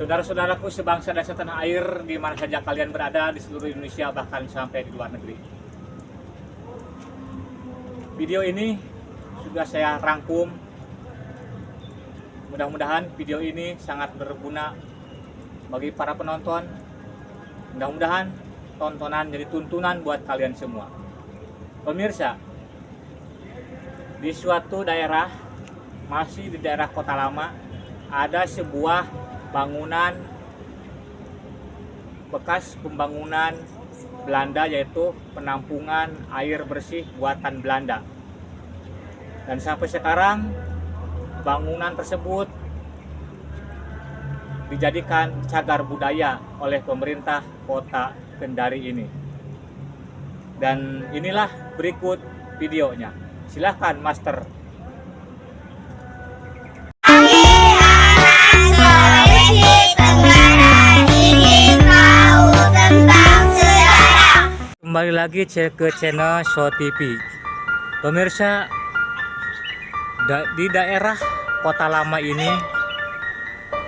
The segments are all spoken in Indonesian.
Saudara-saudaraku sebangsa dan setanah air, di mana saja kalian berada di seluruh Indonesia, bahkan sampai di luar negeri. Video ini sudah saya rangkum. Mudah-mudahan video ini sangat berguna bagi para penonton. Mudah-mudahan tontonan jadi tuntunan buat kalian semua. Pemirsa, di suatu daerah, masih di daerah Kota Lama, ada sebuah bangunan bekas pembangunan Belanda, yaitu penampungan air bersih buatan Belanda. Dan sampai sekarang bangunan tersebut dijadikan cagar budaya oleh pemerintah Kota Kendari ini. Dan inilah berikut videonya. Silahkan Master. Kembali lagi ke channel Show TV. Pemirsa, di daerah Kota Lama ini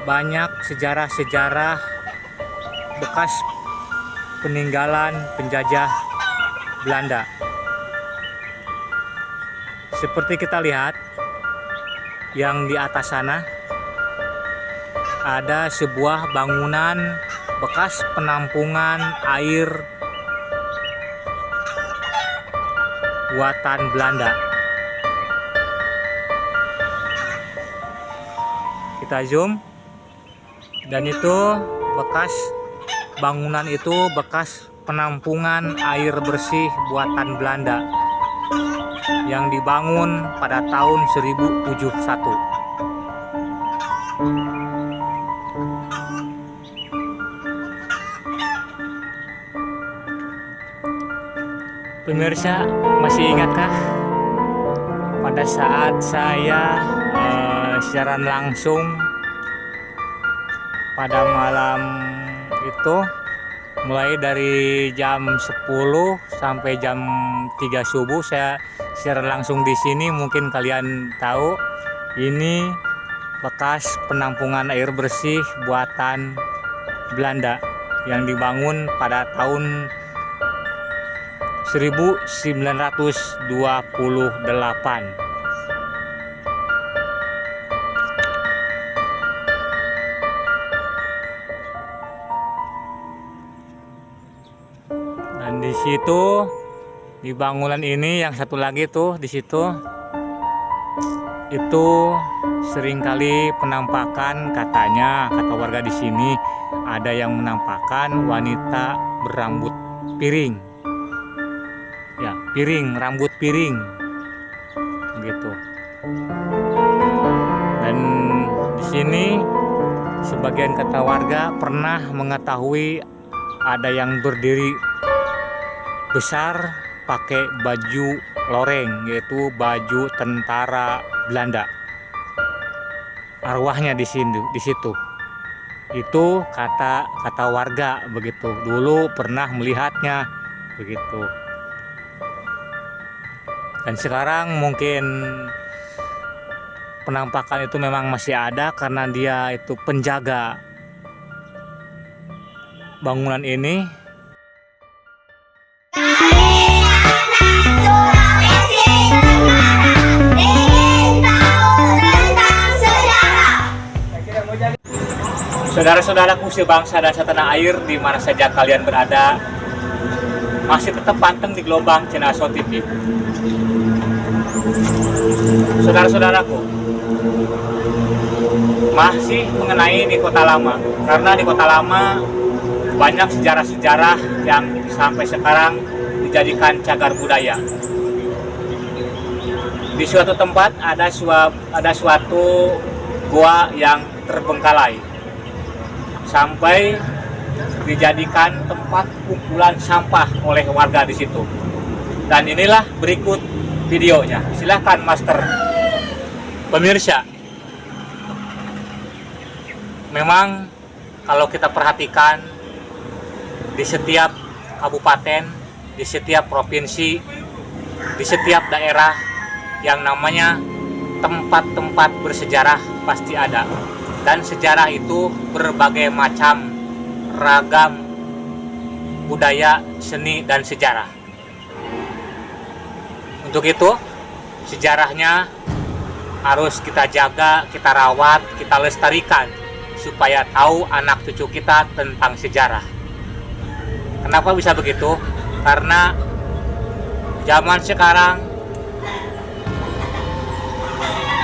banyak sejarah-sejarah bekas peninggalan penjajah Belanda. Seperti kita lihat yang di atas sana, ada sebuah bangunan bekas penampungan air buatan Belanda. Kita zoom, dan itu bekas bangunan itu bekas penampungan air bersih buatan Belanda yang dibangun pada tahun 1071. Pemirsa, masih ingatkah pada saat saya siaran langsung pada malam itu, mulai dari jam 10 sampai jam 3 subuh saya siaran langsung di sini. Mungkin kalian tahu, ini bekas penampungan air bersih buatan Belanda yang dibangun pada tahun 1928. Dan di situ, di bangunan ini yang satu lagi tuh di situ, itu seringkali penampakan, kata warga di sini, ada yang menampakkan wanita berambut piring. Ya, piring, rambut piring gitu. Dan di sini sebagian kata warga pernah mengetahui ada yang berdiri besar pakai baju loreng, yaitu baju tentara Belanda. Arwahnya di situ. Itu kata warga begitu. Dulu pernah melihatnya begitu. Dan sekarang mungkin penampakan itu memang masih ada karena dia itu penjaga bangunan ini. Saudara-saudaraku sebangsa dan setanah air, di mana saja kalian berada, masih tetap panteng di gelombang channel Show TV. Saudara-saudaraku, masih mengenai di Kota Lama, karena di Kota Lama banyak sejarah-sejarah yang sampai sekarang dijadikan cagar budaya. Di suatu tempat ada suatu gua yang terbengkalai, sampai dijadikan tempat kumpulan sampah oleh warga di situ. Dan inilah berikut videonya. Silahkan Master. Pemirsa, memang kalau kita perhatikan, di setiap kabupaten, di setiap provinsi, di setiap daerah yang namanya tempat-tempat bersejarah pasti ada. Dan sejarah itu berbagai macam ragam budaya, seni, dan sejarah. Untuk itu, sejarahnya harus kita jaga, kita rawat, kita lestarikan supaya tahu anak cucu kita tentang sejarah. Kenapa bisa begitu? Karena zaman sekarang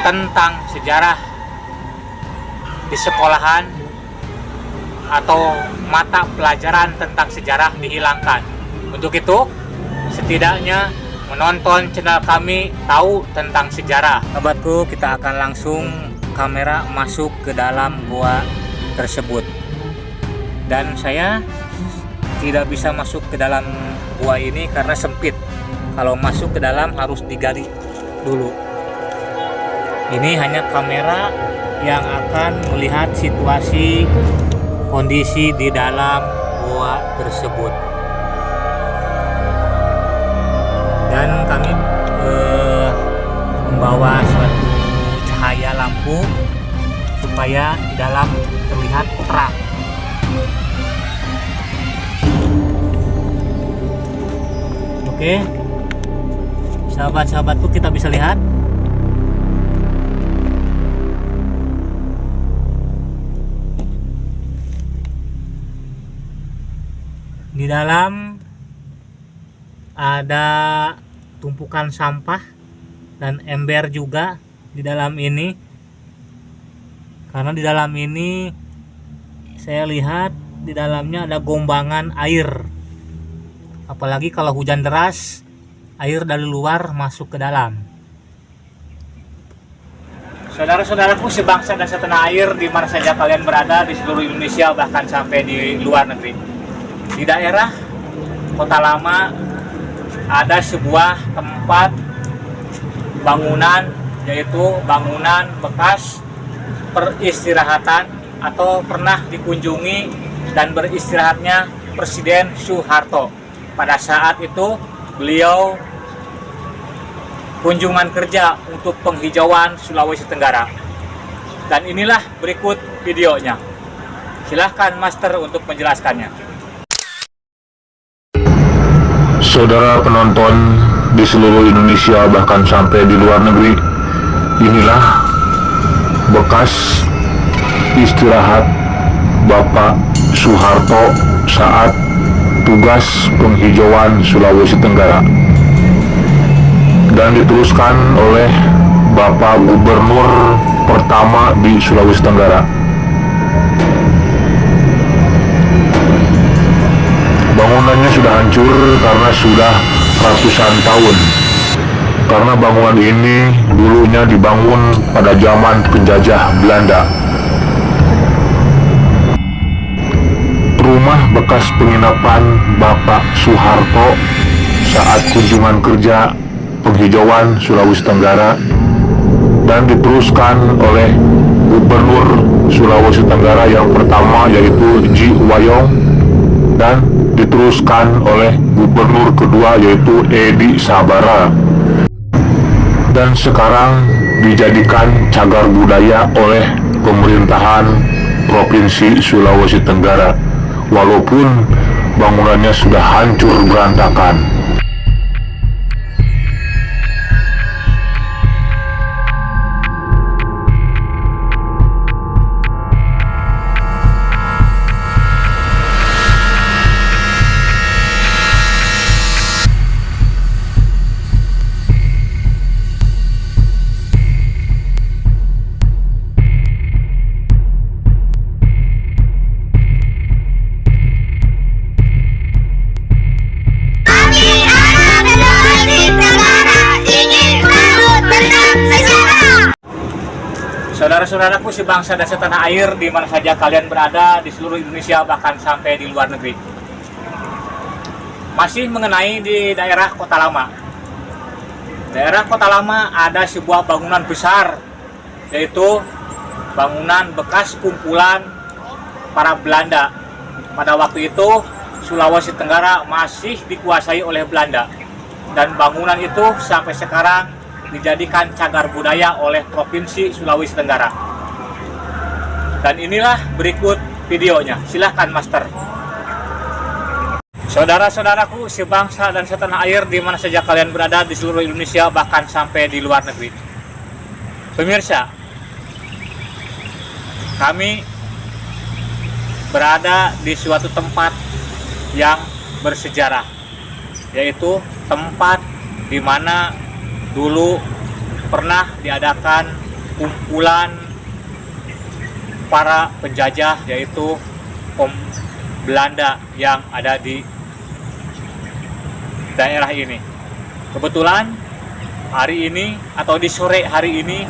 tentang sejarah di sekolahan atau mata pelajaran tentang sejarah dihilangkan. Untuk itu, setidaknya menonton channel kami tahu tentang sejarah. Sahabatku, kita akan langsung kamera masuk ke dalam gua tersebut. Dan saya tidak bisa masuk ke dalam gua ini karena sempit. Kalau masuk ke dalam harus digali dulu. Ini hanya kamera yang akan melihat situasi kondisi di dalam gua tersebut. Dan kami membawa suatu cahaya lampu supaya di dalam terlihat terang. Oke, sahabat-sahabatku, kita bisa lihat di dalam ada tumpukan sampah dan ember juga di dalam ini, karena di dalam ini saya lihat di dalamnya ada gombangan air. Apalagi kalau hujan deras, air dari luar masuk ke dalam. Saudara-saudaraku sebangsa dan setanah air di mana saja kalian berada di seluruh Indonesia, bahkan sampai di luar negeri. Di daerah Kota Lama ada sebuah tempat bangunan, yaitu bangunan bekas peristirahatan atau pernah dikunjungi dan beristirahatnya Presiden Soeharto. Pada saat itu beliau kunjungan kerja untuk penghijauan Sulawesi Tenggara. Dan inilah berikut videonya. Silahkan Master untuk menjelaskannya. Saudara penonton di seluruh Indonesia bahkan sampai di luar negeri, inilah bekas istirahat Bapak Soeharto saat tugas penghijauan Sulawesi Tenggara, dan diteruskan oleh Bapak Gubernur pertama di Sulawesi Tenggara. Bangunannya sudah hancur karena sudah ratusan tahun. Karena bangunan ini dulunya dibangun pada zaman penjajah Belanda. Rumah bekas penginapan Bapak Soeharto saat kunjungan kerja penghijauan Sulawesi Tenggara, dan diteruskan oleh Gubernur Sulawesi Tenggara yang pertama, yaitu Ji Wayong, dan diteruskan oleh Gubernur kedua, yaitu Edi Sabara, dan sekarang dijadikan cagar budaya oleh pemerintahan Provinsi Sulawesi Tenggara, walaupun bangunannya sudah hancur berantakan. Saudara-saudaraku sebangsa dan setanah air di mana saja kalian berada di seluruh Indonesia bahkan sampai di luar negeri. Masih mengenai di daerah Kota Lama. Daerah Kota Lama ada sebuah bangunan besar, yaitu bangunan bekas kumpulan para Belanda. Pada waktu itu Sulawesi Tenggara masih dikuasai oleh Belanda, dan bangunan itu sampai sekarang dijadikan cagar budaya oleh Provinsi Sulawesi Tenggara. Dan inilah berikut videonya. Silahkan Master. Saudara-saudaraku sebangsa dan setanah air di mana saja kalian berada di seluruh Indonesia, bahkan sampai di luar negeri. Pemirsa, kami berada di suatu tempat yang bersejarah, yaitu tempat di mana dulu pernah diadakan kumpulan para penjajah, yaitu Belanda yang ada di daerah ini. Kebetulan hari ini atau di sore hari ini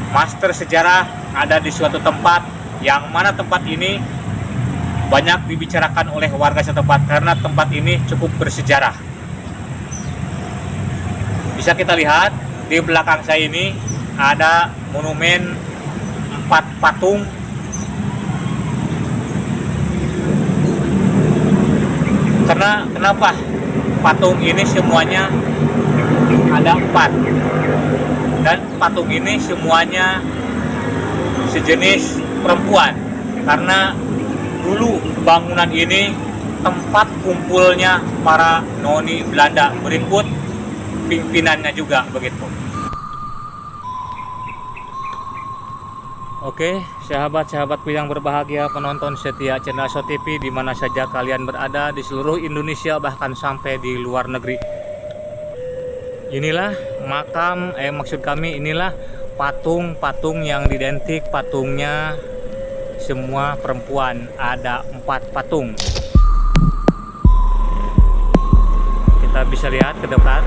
Master Sejarah ada di suatu tempat yang mana tempat ini banyak dibicarakan oleh warga setempat karena tempat ini cukup bersejarah. Bisa kita lihat di belakang saya ini ada monumen 4 patung. Kenapa patung ini semuanya ada 4, dan patung ini semuanya sejenis perempuan, karena dulu bangunan ini tempat kumpulnya para noni Belanda, berikut pimpinannya juga begitu. Oke, sahabat-sahabatku yang berbahagia, penonton setia channel So TV di mana saja kalian berada di seluruh Indonesia, bahkan sampai di luar negeri. Inilah makam, maksud kami inilah patung-patung yang identik, patungnya semua perempuan, ada 4 patung. Kita bisa lihat ke depan.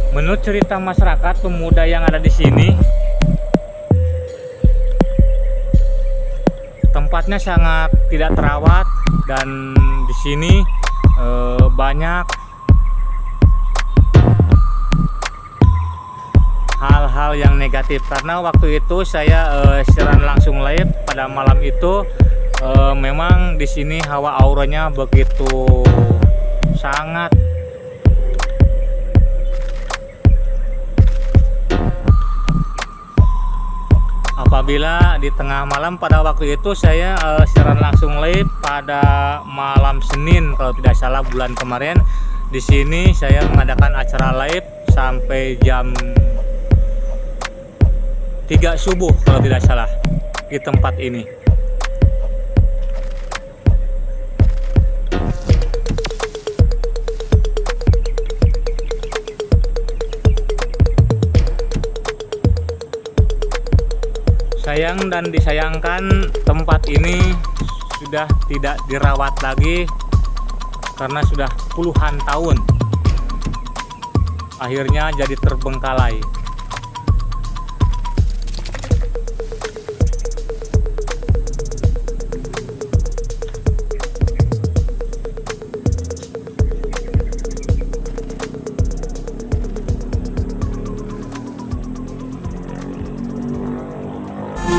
Menurut cerita masyarakat, pemuda yang ada di sini, tempatnya sangat tidak terawat, dan di sini banyak hal-hal yang negatif. Karena waktu itu saya siaran langsung live pada malam itu, memang di sini hawa auranya begitu sangat apabila di tengah malam. Pada waktu itu saya siaran langsung live pada malam Senin kalau tidak salah bulan kemarin. Di sini saya mengadakan acara live sampai jam 3 subuh kalau tidak salah di tempat ini. Sayang dan disayangkan, tempat ini sudah tidak dirawat lagi karena sudah puluhan tahun. Akhirnya jadi terbengkalai.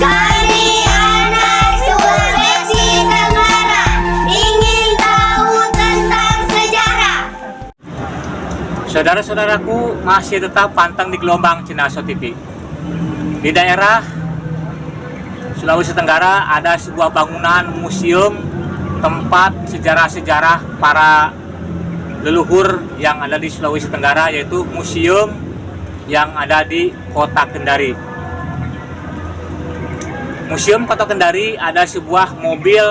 Kami anak Sulawesi Tenggara ingin tahu tentang sejarah. Saudara-saudaraku, masih tetap pantang di gelombang channel So TV. Di daerah Sulawesi Tenggara ada sebuah bangunan museum tempat sejarah-sejarah para leluhur yang ada di Sulawesi Tenggara, yaitu museum yang ada di Kota Kendari. Museum Kota Kendari ada sebuah mobil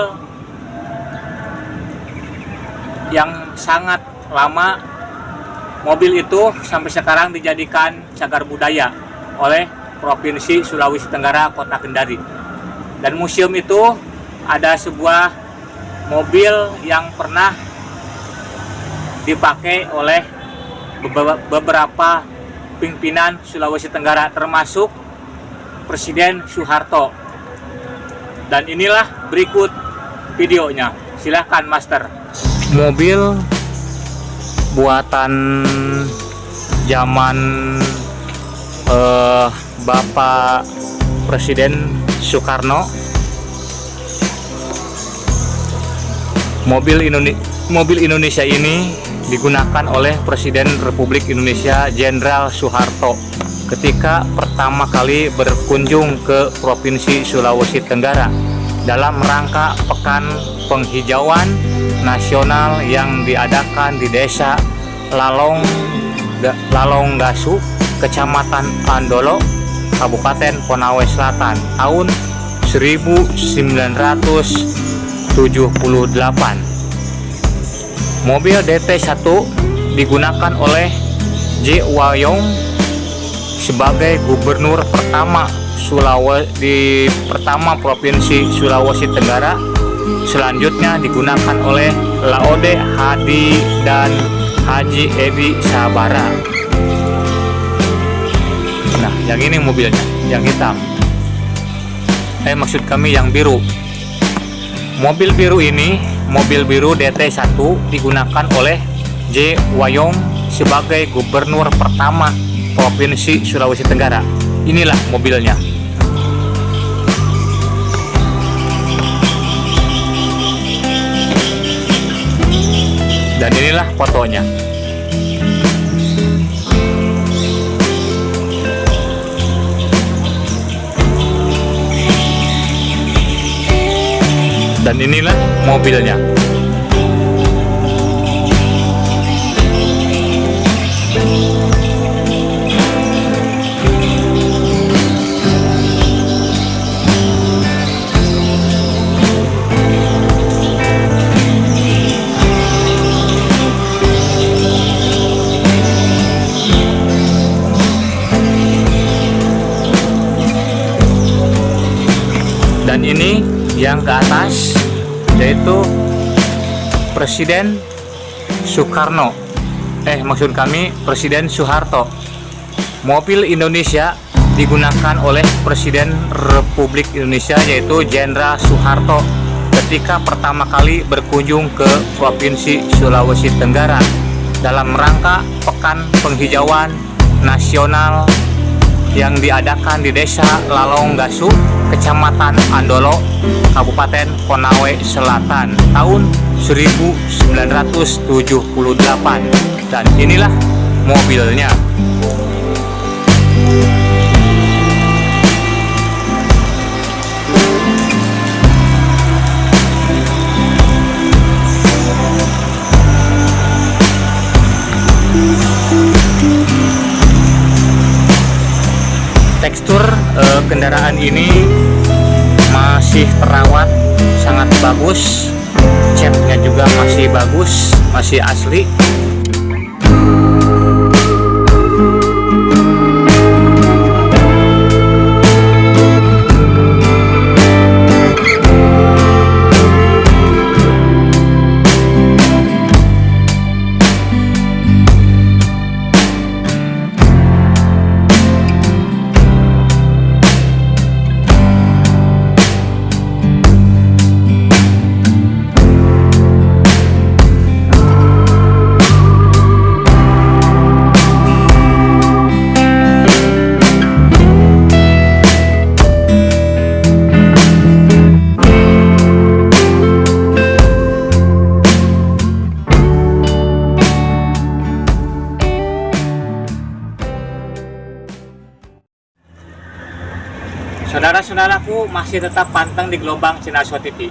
yang sangat lama. Mobil itu sampai sekarang dijadikan cagar budaya oleh Provinsi Sulawesi Tenggara Kota Kendari. Dan museum itu ada sebuah mobil yang pernah dipakai oleh beberapa pimpinan Sulawesi Tenggara, termasuk Presiden Soeharto. Dan inilah berikut videonya. Silahkan Master. Mobil buatan zaman Bapak Presiden Soekarno. Mobil mobil Indonesia ini digunakan oleh Presiden Republik Indonesia Jenderal Soeharto ketika pertama kali berkunjung ke Provinsi Sulawesi Tenggara dalam rangka Pekan Penghijauan Nasional yang diadakan di Desa Lalonggasu, Kecamatan Andolo, Kabupaten Konawe Selatan, tahun 1978. Mobil DT1 digunakan oleh J. Wayong sebagai gubernur pertama Provinsi Sulawesi Tenggara. Selanjutnya digunakan oleh Laode Hadi dan Haji Edi Sabara. Nah, yang ini mobilnya, yang hitam. Maksud kami yang biru. Mobil biru ini, mobil biru DT1 digunakan oleh J. Wayong sebagai gubernur pertama Provinsi Sulawesi Tenggara. Inilah mobilnya. Dan inilah fotonya. Dan inilah mobilnya. Dan ini yang ke atas yaitu Presiden Soekarno, maksud kami Presiden Soeharto. Mobil Indonesia digunakan oleh Presiden Republik Indonesia yaitu Jenderal Soeharto ketika pertama kali berkunjung ke Provinsi Sulawesi Tenggara dalam rangka Pekan Penghijauan Nasional yang diadakan di Desa Lalonggasu, Kecamatan Andolo, Kabupaten Konawe Selatan, tahun 1978. Dan inilah mobilnya. Tekstur kendaraan ini masih terawat, sangat bagus. Catnya juga masih bagus, masih asli. Saudara-saudaraku masih tetap pantang di gelombang Cinasua TV.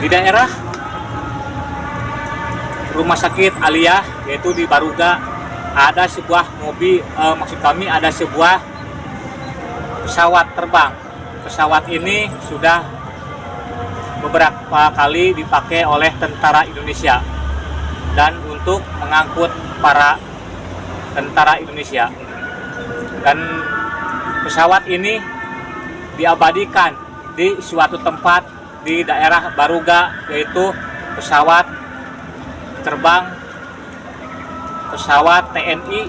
Di daerah Rumah Sakit Aliyah, yaitu di Baruga, ada sebuah mobil, ada sebuah pesawat terbang. Pesawat ini sudah beberapa kali dipakai oleh tentara Indonesia dan untuk mengangkut para tentara Indonesia. Dan pesawat ini diabadikan di suatu tempat di daerah Baruga, yaitu pesawat terbang pesawat TNI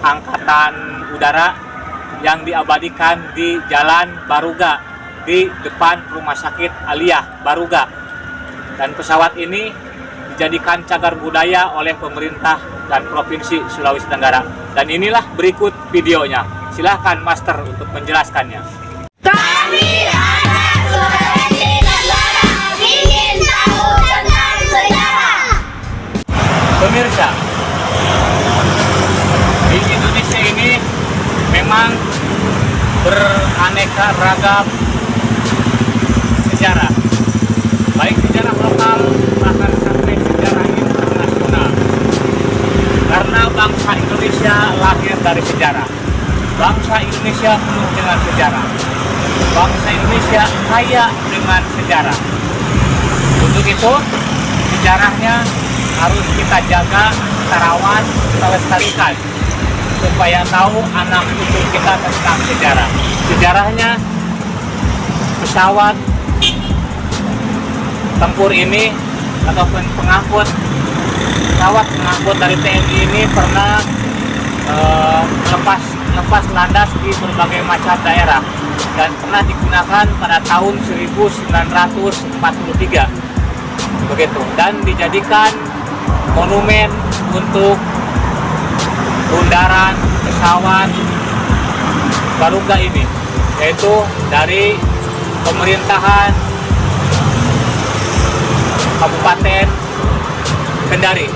Angkatan Udara yang diabadikan di Jalan Baruga di depan Rumah Sakit Aliyah Baruga. Dan pesawat ini dijadikan cagar budaya oleh pemerintah dan Provinsi Sulawesi Tenggara. Dan inilah berikut videonya. Silahkan Master untuk menjelaskannya. Kami anak Sulawesi Tenggara ingin Pemirsa, di Indonesia ini memang beraneka ragam sejarah, baik sejarah lokal bahkan sampai sejarah internasional. Karena bangsa Indonesia lahir dari sejarah, bangsa Indonesia penuh dengan sejarah, bangsa Indonesia kaya dengan sejarah. Untuk itu sejarahnya harus kita jaga, kita rawat, kita lestarikan supaya tahu anak cucu kita tentang sejarah. Sejarahnya pesawat tempur ini ataupun pesawat pengangkut dari TNI ini pernah lepas landas di berbagai macam daerah dan pernah digunakan pada tahun 1943 begitu, dan dijadikan monumen untuk bundaran pesawat Garuda ini, yaitu dari pemerintahan Kabupaten Kendari.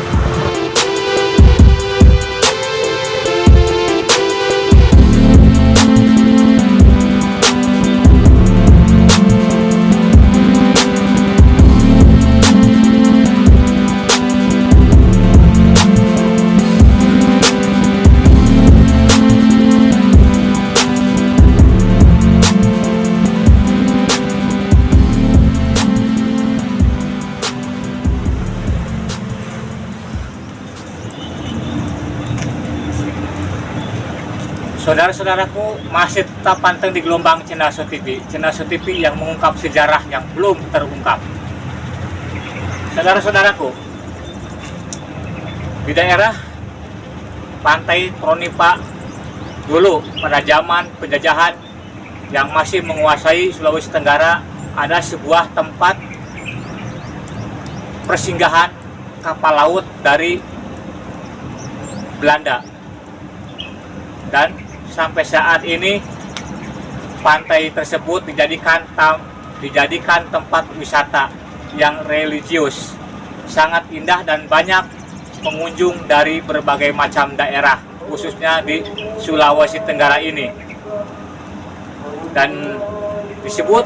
Saudara-saudaraku, masih tetap panteng di gelombang Cenaso TV. Cenaso TV yang mengungkap sejarah yang belum terungkap. Saudara-saudaraku, di daerah Pantai Tronipa dulu pada zaman penjajahan yang masih menguasai Sulawesi Tenggara, ada sebuah tempat persinggahan kapal laut dari Belanda. Dan sampai saat ini pantai tersebut dijadikan tempat wisata yang religius, sangat indah dan banyak pengunjung dari berbagai macam daerah, khususnya di Sulawesi Tenggara ini. Dan disebut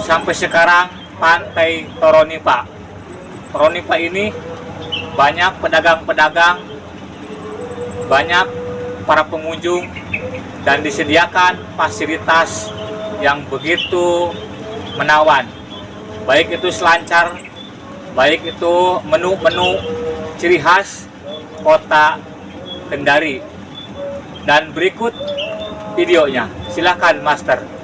sampai sekarang Pantai Tronipa. Tronipa ini banyak pedagang-pedagang, banyak para pengunjung, dan disediakan fasilitas yang begitu menawan, baik itu selancar, baik itu menu-menu ciri khas kota Kendari. Dan berikut videonya, silakan Master.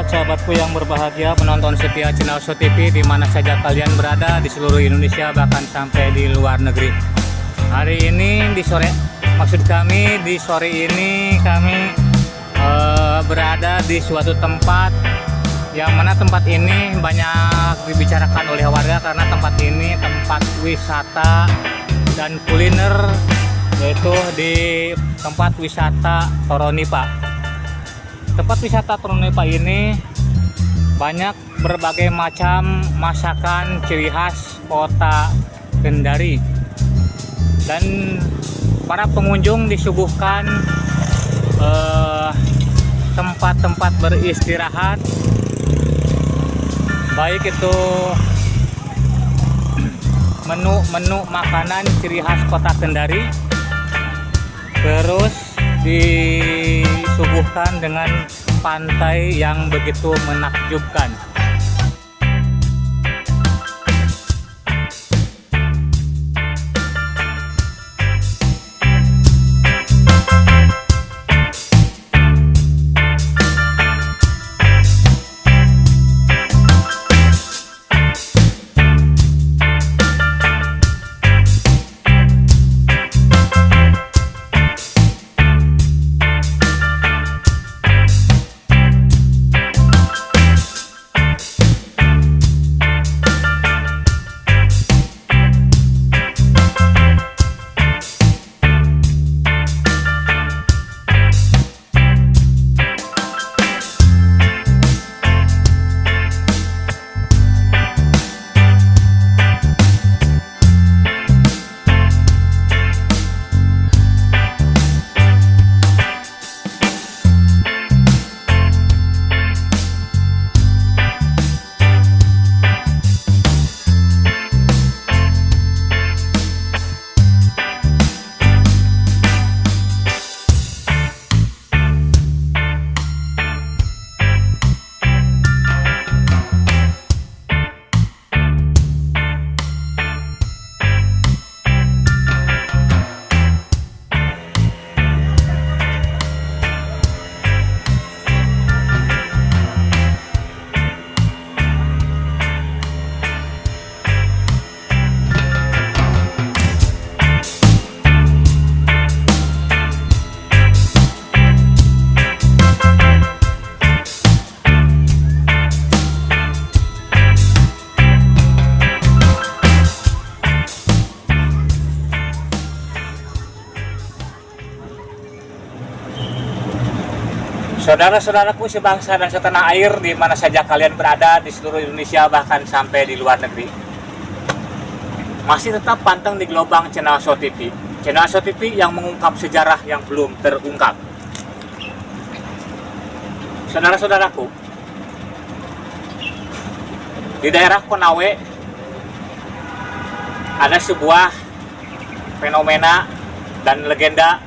Sahabatku yang berbahagia, penonton setia Cenaso TV di mana saja kalian berada di seluruh Indonesia, bahkan sampai di luar negeri. Hari ini di sore ini kami berada di suatu tempat yang mana tempat ini banyak dibicarakan oleh warga karena tempat ini tempat wisata dan kuliner, yaitu di tempat wisata Tronipa. Tempat wisata Tronipa ini banyak berbagai macam masakan ciri khas kota Kendari, dan para pengunjung disuguhkan tempat-tempat beristirahat, baik itu menu-menu makanan ciri khas kota Kendari, Terus disuguhkan dengan pantai yang begitu menakjubkan. Saudara-saudaraku sebangsa dan setanah air di mana saja kalian berada di seluruh Indonesia bahkan sampai di luar negeri. Masih tetap panteng di gelombang channel So TV. Channel So TV yang mengungkap sejarah yang belum terungkap. Saudara-saudaraku, di daerah Konawe ada sebuah fenomena dan legenda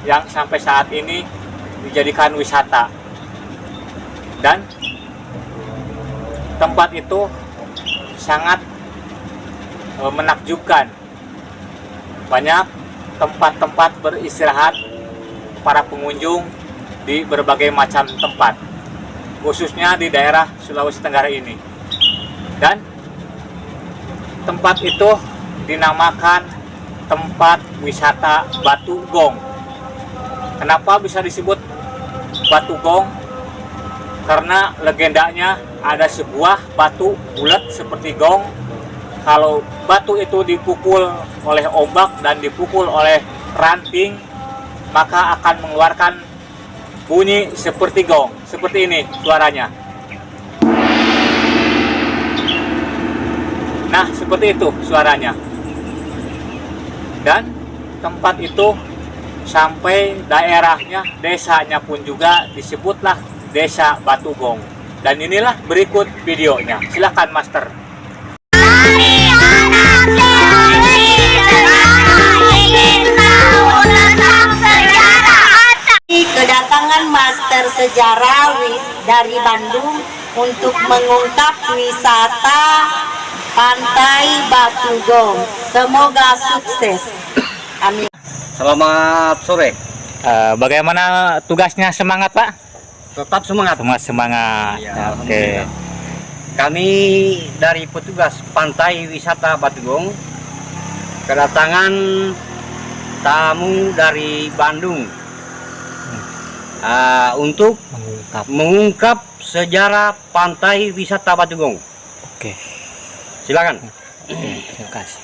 yang sampai saat ini dijadikan wisata, dan tempat itu sangat menakjubkan. Banyak tempat-tempat beristirahat para pengunjung di berbagai macam tempat, khususnya di daerah Sulawesi Tenggara ini. Dan tempat itu dinamakan tempat wisata Batu Gong. Kenapa bisa disebut Batu Gong? Karena legendanya ada sebuah batu bulat seperti gong. Kalau batu itu dipukul oleh ombak dan dipukul oleh ranting, maka akan mengeluarkan bunyi seperti gong. Seperti ini suaranya. Nah, seperti itu suaranya. Dan tempat itu sampai daerahnya, desanya pun juga disebutlah Desa Batu Gong. Dan inilah berikut videonya. Silakan Master. Kami anak Sulawesi Tenggara ingin tahu tentang sejarah. Kedatangan Master Sejarah dari Bandung untuk mengungkap wisata Pantai Batu Gong. Semoga sukses. Amin. Selamat sore. Bagaimana tugasnya, semangat Pak? Tetap semangat. Semangat. Ya, Oke. Kami dari petugas Pantai Wisata Batu Gong kedatangan tamu dari Bandung untuk mengungkap sejarah Pantai Wisata Batu Gong. Oke. Silakan. Terima kasih.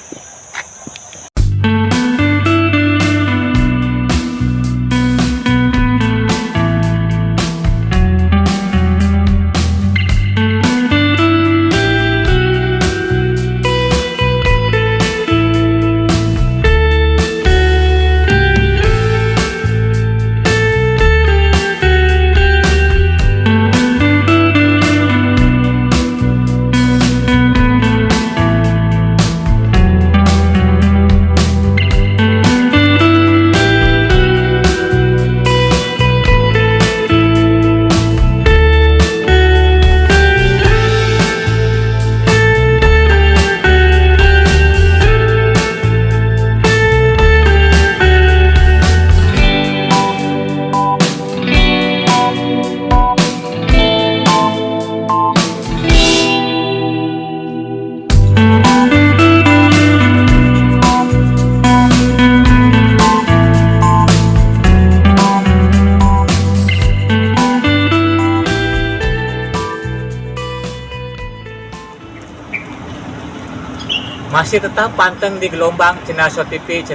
masih tetap panteng di gelombang Cenaso TV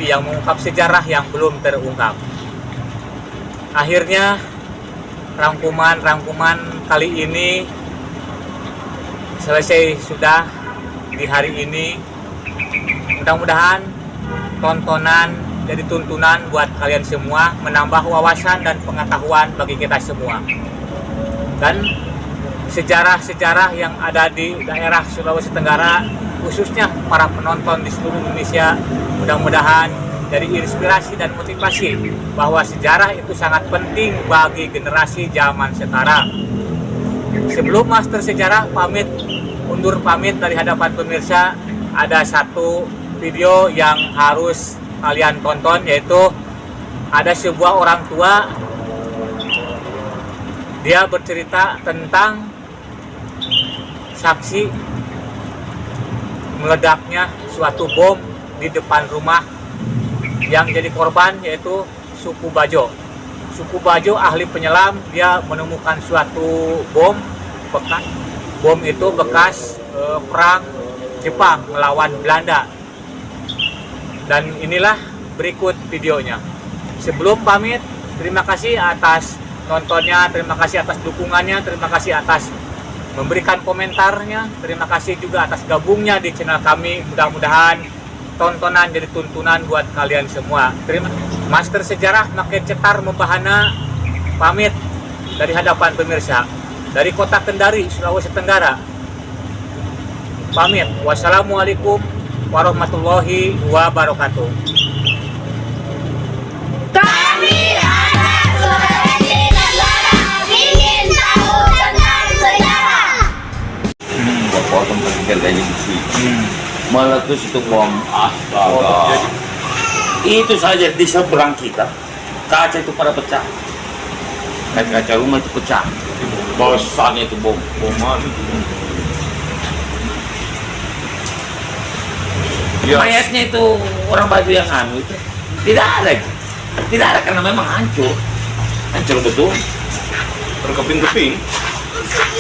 yang mengungkap sejarah yang belum terungkap. Akhirnya rangkuman kali ini selesai sudah di hari ini. Mudah-mudahan tontonan jadi tuntunan buat kalian semua, menambah wawasan dan pengetahuan bagi kita semua. Dan sejarah-sejarah yang ada di daerah Sulawesi Tenggara, khususnya para penonton di seluruh Indonesia, mudah-mudahan jadi inspirasi dan motivasi bahwa sejarah itu sangat penting bagi generasi zaman sekarang. Sebelum Master Sejarah undur pamit dari hadapan pemirsa, ada satu video yang harus kalian tonton, yaitu ada sebuah orang tua, dia bercerita tentang saksi meledaknya suatu bom di depan rumah yang jadi korban, yaitu suku Bajo. Suku Bajo ahli penyelam, dia menemukan suatu bom bekas. Bom itu bekas perang Jepang melawan Belanda. Dan inilah berikut videonya. Sebelum pamit, terima kasih atas nontonnya, terima kasih atas dukungannya, terima kasih atas memberikan komentarnya, terima kasih juga atas gabungnya di channel kami. Mudah-mudahan tontonan jadi tuntunan buat kalian semua. Terima Master Sejarah Makin Cetar Membahana pamit dari hadapan pemirsa dari Kota Kendari, Sulawesi Tenggara. Pamit. Wassalamualaikum warahmatullahi wabarakatuh. Kami anak Sulawesi Tenggara ingin tahu tentang sejarah. Potong terkait dari besi. Meletus itu bom, astaga. Itu saja di seberang kita, kaca itu pada pecah. Kaca rumah itu pecah. Besarnya itu bom. Mayatnya itu orang Batu yang anu itu tidak ada karena memang hancur betul. Terkeping-keping.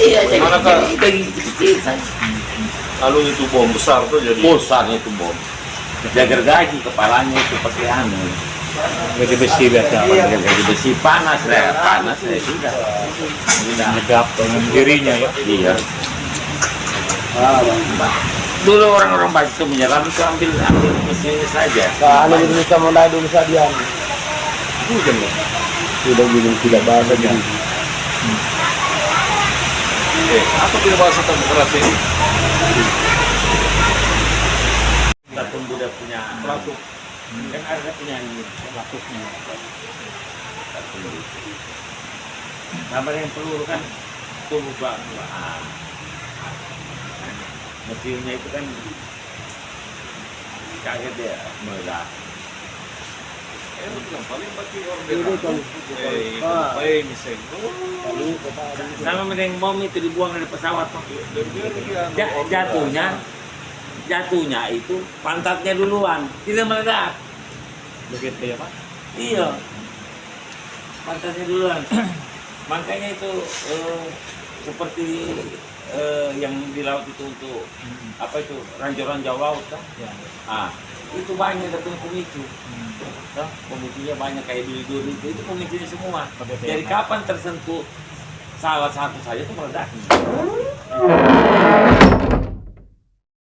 Iya, jadi daging kecil saja. Lalu itu bom besar tuh jadi. Besarnya itu bom. Jagar gaji kepalanya itu pakai anu. Gaji besi biasa. Gaji besi panas ya sudah. Megap dengan dirinya ya. Iya. Dulu orang-orang Batu itu menyelam itu ambil mesinnya saja. Kalau Indonesia mulai dulu sadian. Sudah bilang tidak bahasa jadi. Apa tidak bahasa demokrasi ini? Kita tunggu dia punya pelaku. Kan ada punya pelakunya. Kabar yang peluru kan tunggu bang. Mesinnya itu kan kaget dia meledak. Sama dengan bom itu dibuang dari pesawat. Jatuhnya itu pantatnya duluan, tidak meledak. Begitu ya Pak? Iya, pantatnya duluan. Makanya itu seperti yang di laut itu untuk apa itu ranjau-ranjau laut kan? Ya. Itu banyak datang pemicu. Pemicunya banyak kayak duri-duri itu pemicunya semua. Dari kapan tersentuh salah satu saja itu meledaknya.